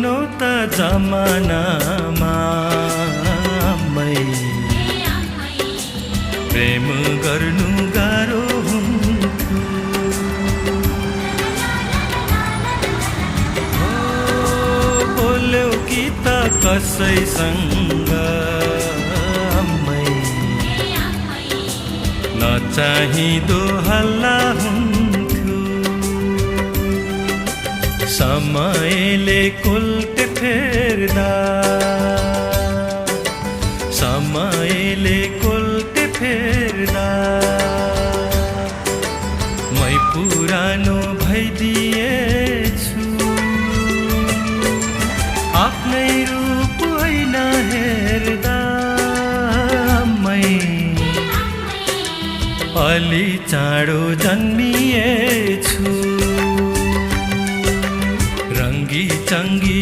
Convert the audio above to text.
पुग्नु त जमानामा प्रेम गर्नु गाह्रो हुन्थ्यो। बोल्यौ कि त कसैसँग नचाहिँदो हल्ला हुन्थ्यो। समयले कुल्टे फेर्दा समयले कुल्टे फेर्दा मै पुरानो भइदिएछु। आफ्नै रूप होइन हेर्दा अलि चाँडो जन्मिएछु। रङ्गी चङ्गी